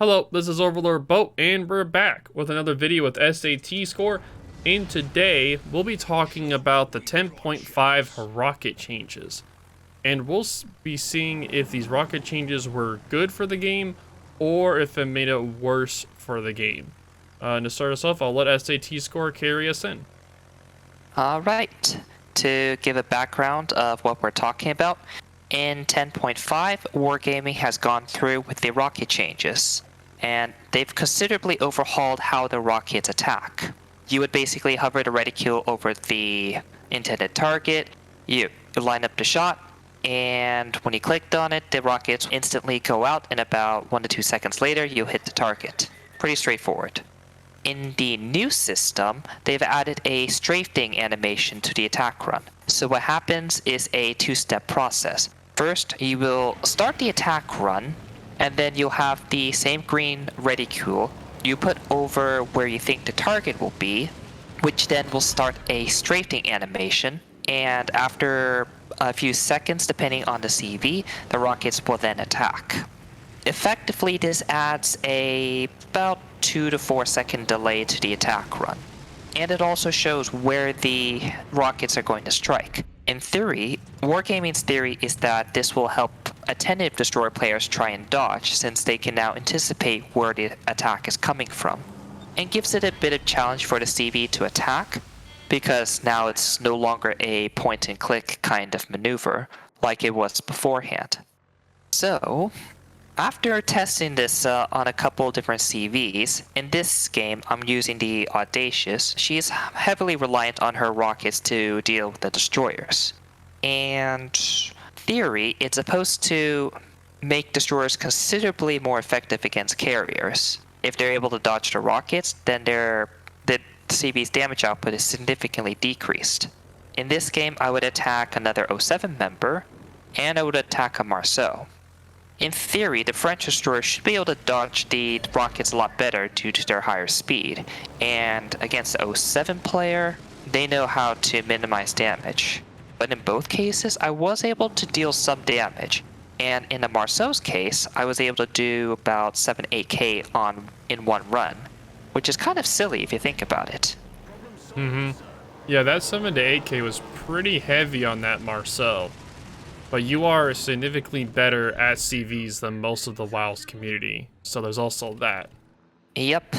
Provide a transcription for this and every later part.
Hello, this is OverLordBou, and we're back with another video with SAT score. And today, we'll be talking about the 10.5 rocket changes. And we'll be seeing if these rocket changes were good for the game, or if it made it worse for the game. And to start us off, I'll let SAT score carry us in. Alright, to give a background of what we're talking about, in 10.5, Wargaming has gone through with the rocket changes, and they've considerably overhauled how the rockets attack. You would basically hover the reticule over the intended target, you line up the shot, and when you clicked on it, the rockets instantly go out, and about 1 to 2 seconds later, you hit the target. Pretty straightforward. In the new system, they've added a strafing animation to the attack run. So what happens is a two-step process. First, you will start the attack run, and then you'll have the same green reticule you put over where you think the target will be, which then will start a strafing animation, and after a few seconds, depending on the CV, the rockets will then attack. Effectively, this adds about 2 to 4 second delay to the attack run. And it also shows where the rockets are going to strike. In theory, Wargaming's theory is that this will help attentive destroyer players try and dodge, since they can now anticipate where the attack is coming from. And gives it a bit of challenge for the CV to attack, because now it's no longer a point and click kind of maneuver like it was beforehand. So, after testing this on a couple different CVs, in this game I'm using the Audacious. She's heavily reliant on her rockets to deal with the destroyers. And theory, it's supposed to make destroyers considerably more effective against carriers. If they're able to dodge the rockets, then the CV's damage output is significantly decreased. In this game, I would attack another O7 member, and I would attack a Marceau. In theory, the French destroyers should be able to dodge the rockets a lot better due to their higher speed, and against the O7 player, they know how to minimize damage. But in both cases, I was able to deal some damage, and in the Marceau's case, I was able to do about 7-8k in one run, which is kind of silly if you think about it. Yeah, that 7 to 8k was pretty heavy on that Marceau. But you are significantly better at CVs than most of the WoW's community, so there's also that. Yep.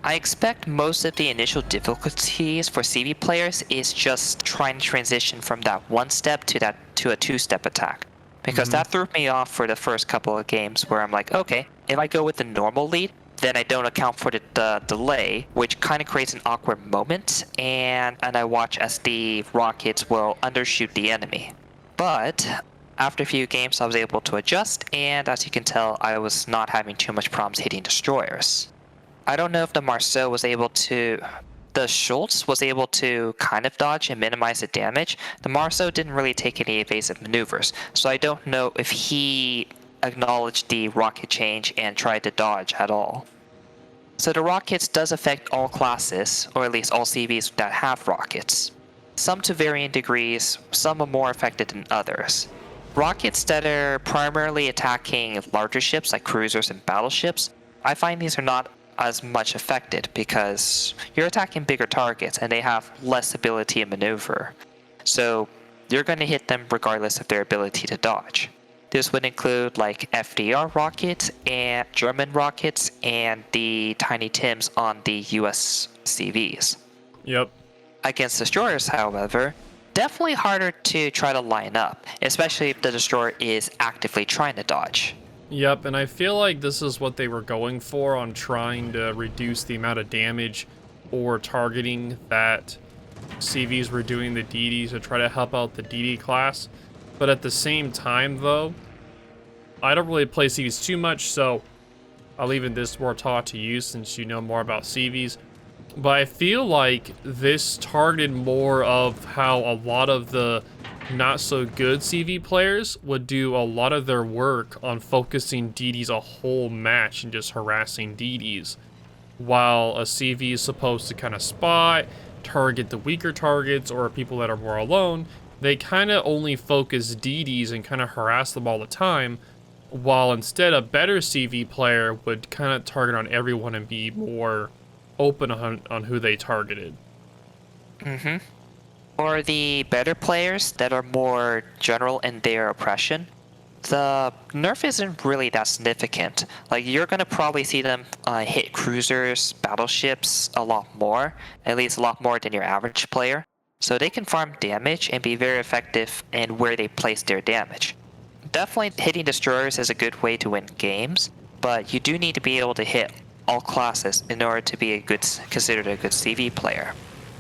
I expect most of the initial difficulties for CV players is just trying to transition from that one step to a two-step attack. Because that threw me off for the first couple of games where I'm like, okay, if I go with the normal lead, then I don't account for the delay, which kind of creates an awkward moment, and I watch as the rockets will undershoot the enemy. But after a few games, I was able to adjust, and as you can tell, I was not having too much problems hitting destroyers. I don't know if the Marceau was able to... The Schultz was able to kind of dodge and minimize the damage. The Marceau didn't really take any evasive maneuvers, so I don't know if he acknowledged the rocket change and tried to dodge at all. So the rockets does affect all classes, or at least all CVs that have rockets. Some to varying degrees, some are more affected than others. Rockets that are primarily attacking larger ships like cruisers and battleships, I find these are not as much affected because you're attacking bigger targets and they have less ability to maneuver. So you're going to hit them regardless of their ability to dodge. This would include like FDR rockets and German rockets and the Tiny Tims on the US CVs. Yep. Against destroyers, however, definitely harder to try to line up, especially if the destroyer is actively trying to dodge. Yep, and I feel like this is what they were going for on trying to reduce the amount of damage or targeting that CVs were doing the DDs to try to help out the DD class. But at the same time, though, I don't really play CVs too much, so I'll leave this more talk to you since you know more about CVs. But I feel like this targeted more of how a lot of the not so good CV players would do a lot of their work on focusing DDs a whole match and just harassing DDs. While a CV is supposed to kind of spot, target the weaker targets or people that are more alone, they kind of only focus DDs and kind of harass them all the time. while instead a better CV player would kind of target on everyone and be more open on who they targeted. Mm-hmm. For the better players that are more general in their oppression, the nerf isn't really that significant. Like, you're gonna probably see them hit cruisers, battleships a lot more, at least a lot more than your average player. So they can farm damage and be very effective in where they place their damage. Definitely hitting destroyers is a good way to win games, but you do need to be able to hit all classes in order to be considered a good CV player.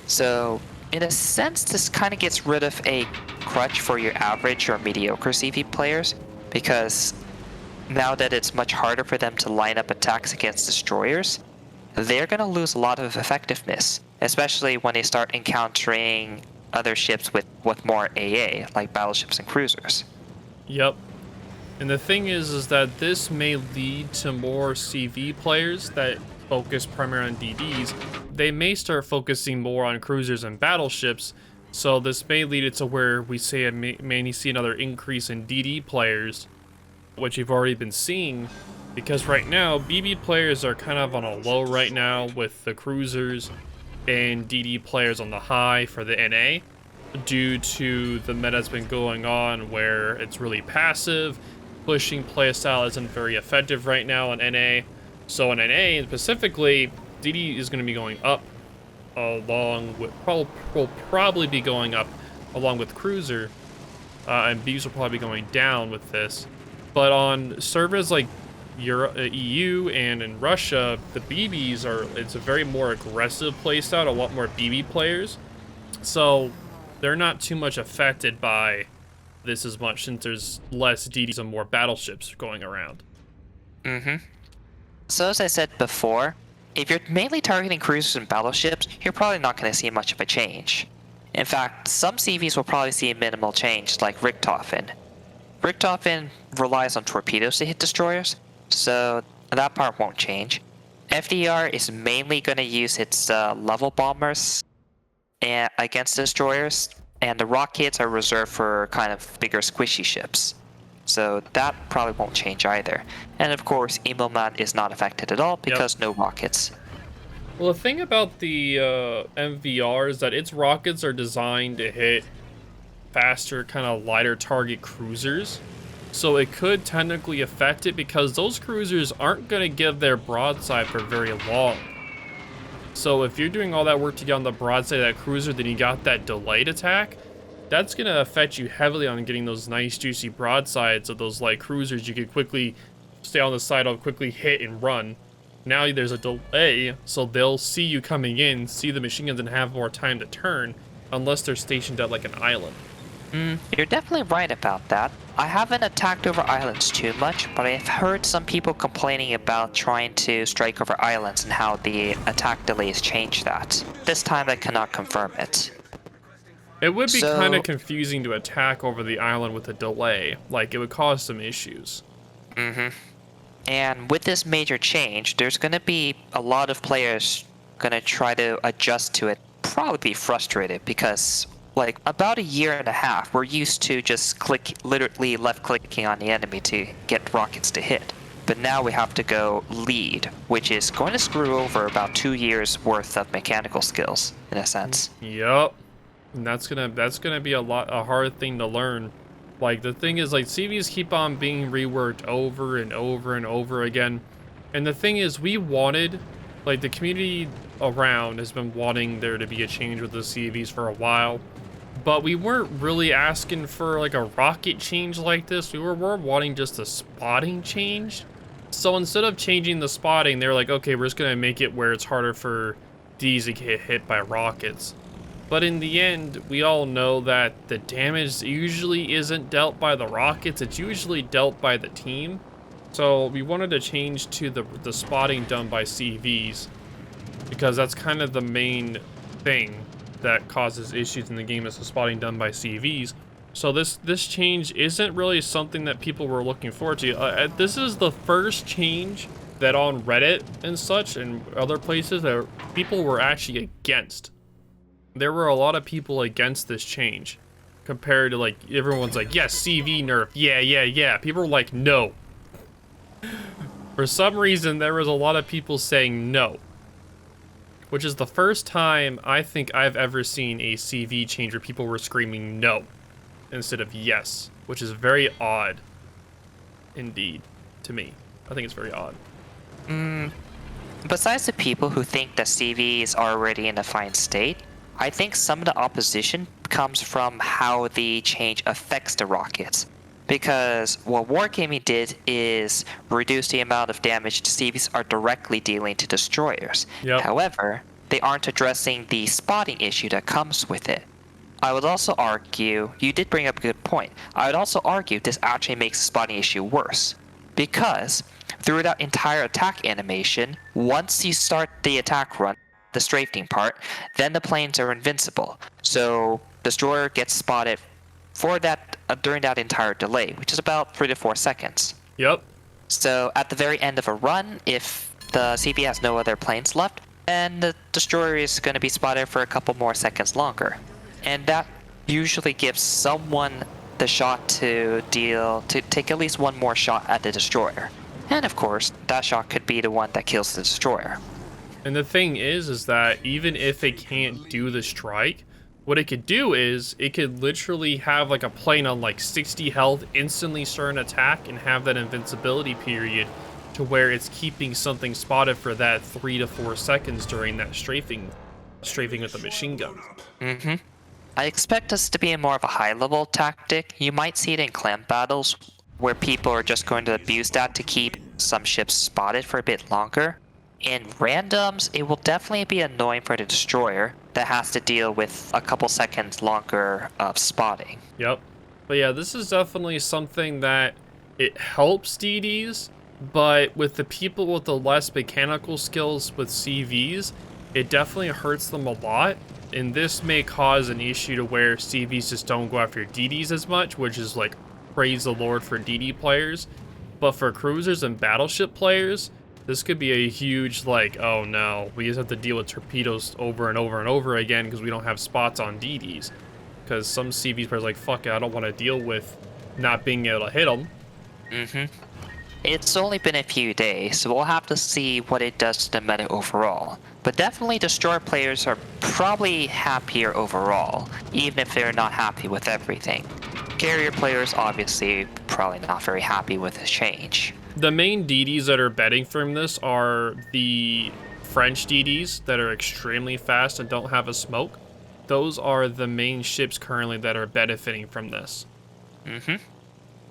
So in a sense, this kind of gets rid of a crutch for your average or mediocre CV players, because now that it's much harder for them to line up attacks against destroyers, they're going to lose a lot of effectiveness, especially when they start encountering other ships with more AA, like battleships and cruisers. Yep. And the thing is that this may lead to more CV players that focus primarily on DDs. They may start focusing more on cruisers and battleships, so this may lead it to where we say may see another increase in DD players, which you've already been seeing, because right now BB players are kind of on a low right now, with the cruisers and DD players on the high for the NA, due to the meta that's been going on where it's really passive. Pushing playstyle isn't very effective right now in NA. So in NA specifically, DD is going to be going up along with, will probably be going up along with cruiser, and Bs will probably be going down with this. But on servers like EU and in Russia, the BBs it's a very more aggressive playstyle, a lot more BB players. So they're not too much affected by this as much, since there's less DDs and more battleships going around. Mm-hmm. So as I said before, if you're mainly targeting cruisers and battleships, you're probably not going to see much of a change. In fact, some CVs will probably see a minimal change, like Richthofen. Richthofen relies on torpedoes to hit destroyers, so that part won't change. FDR is mainly going to use its level bombers against destroyers, and the rockets are reserved for kind of bigger squishy ships. So that probably won't change either. And of course, Emomat is not affected at all because no rockets. Well, the thing about the MVR is that its rockets are designed to hit faster, kind of lighter target cruisers. So it could technically affect it, because those cruisers aren't going to give their broadside for very long. So if you're doing all that work to get on the broadside of that cruiser, then you got that delayed attack, that's going to affect you heavily on getting those nice juicy broadsides of those light cruisers you could quickly stay on the side of, quickly hit and run. Now there's a delay, so they'll see you coming in, see the machine guns, and have more time to turn, unless they're stationed at like an island. You're definitely right about that. I haven't attacked over islands too much, but I've heard some people complaining about trying to strike over islands and how the attack delays change that. This time I cannot confirm it. It would be kind of confusing to attack over the island with a delay. Like, it would cause some issues. And with this major change, there's going to be a lot of players going to try to adjust to it, probably be frustrated, because like about a year and a half, we're used to just literally left clicking on the enemy to get rockets to hit. But now we have to go lead, which is going to screw over about 2 years worth of mechanical skills, in a sense. Yup. And that's gonna be a hard thing to learn. Like, the thing is, like, CVs keep on being reworked over and over and over again. And the thing is, we wanted, like, the community around has been wanting there to be a change with the CVs for a while. But we weren't really asking for, like, a rocket change like this. We were more wanting just a spotting change. So instead of changing the spotting, they're like, okay, we're just gonna make it where it's harder for Ds to get hit by rockets. But in the end, we all know that the damage usually isn't dealt by the rockets, it's usually dealt by the team. So we wanted to change to the spotting done by CVs, because that's kind of the main thing that causes issues in the game, is the spotting done by CVs. So this change isn't really something that people were looking forward to. This is the first change that on Reddit and such and other places that people were actually against. There were a lot of people against this change, compared to, like, everyone's like, yes, CV nerf, yeah. People were like, no, For some reason, there was a lot of people saying no, which is the first time I think I've ever seen a CV change where people were screaming no instead of yes, which is very odd indeed to me. I think it's very odd. Besides the people who think that CVs are already in a fine state, I think some of the opposition comes from how the change affects the rockets. Because what Wargaming did is reduce the amount of damage the CVs are directly dealing to destroyers. Yep. However, they aren't addressing the spotting issue that comes with it. I would also argue, you did bring up a good point, I would also argue this actually makes the spotting issue worse. Because through that entire attack animation, once you start the attack run, the strafing part, then the planes are invincible. So destroyer gets spotted for that during that entire delay, which is about 3 to 4 seconds. Yep. So at the very end of a run, if the CV has no other planes left, then the destroyer is going to be spotted for a couple more seconds longer. And that usually gives someone the shot to take at least one more shot at the destroyer. And of course, that shot could be the one that kills the destroyer. And the thing is that even if it can't do the strike, what it could do is it could literally have like a plane on like 60 health instantly start an attack and have that invincibility period to where it's keeping something spotted for that 3 to 4 seconds during that strafing with the machine gun. I expect this to be more of a high-level tactic. You might see it in clan battles, where people are just going to abuse that to keep some ships spotted for a bit longer. In randoms, it will definitely be annoying for the destroyer that has to deal with a couple seconds longer of spotting. Yep. But yeah, this is definitely something that it helps DDs, but with the people with the less mechanical skills with CVs, it definitely hurts them a lot. And this may cause an issue to where CVs just don't go after DDs as much, which is like, praise the Lord for DD players. But for cruisers and battleship players, this could be a huge, like, oh no, we just have to deal with torpedoes over and over and over again because we don't have spots on DDs. Because some CVs players are like, fuck it, I don't want to deal with not being able to hit them. It's only been a few days, so we'll have to see what it does to the meta overall. But definitely destroyer players are probably happier overall, even if they're not happy with everything. Carrier players obviously probably not very happy with the change. The main DDs that are betting from this are the French DDs that are extremely fast and don't have a smoke. Those are the main ships currently that are benefiting from this.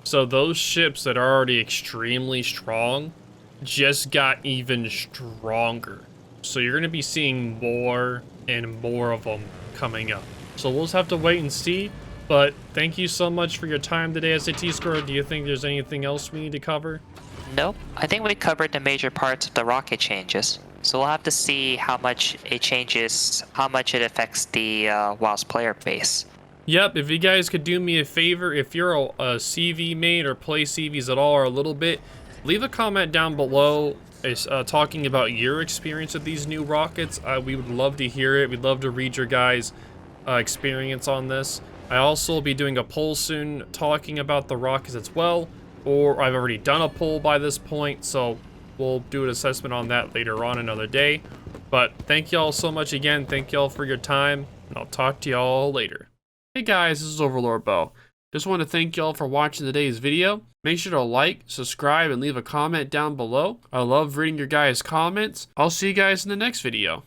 So those ships that are already extremely strong just got even stronger. So you're going to be seeing more and more of them coming up. So we'll just have to wait and see. But thank you so much for your time today, SAT Score. Do you think there's anything else we need to cover? Nope. I think we covered the major parts of the rocket changes. So we'll have to see how much it changes, how much it affects the WoW's player base. Yep, if you guys could do me a favor, if you're a CV main or play CVs at all or a little bit, leave a comment down below talking about your experience with these new rockets. We would love to hear it. We'd love to read your guys' experience on this. I also will be doing a poll soon talking about the rockets as well, or I've already done a poll by this point, so we'll do an assessment on that later on another day. But thank y'all so much again. Thank y'all for your time, and I'll talk to y'all later. Hey guys, this is OverLordBou. Just want to thank y'all for watching today's video. Make sure to like, subscribe, and leave a comment down below. I love reading your guys' comments. I'll see you guys in the next video.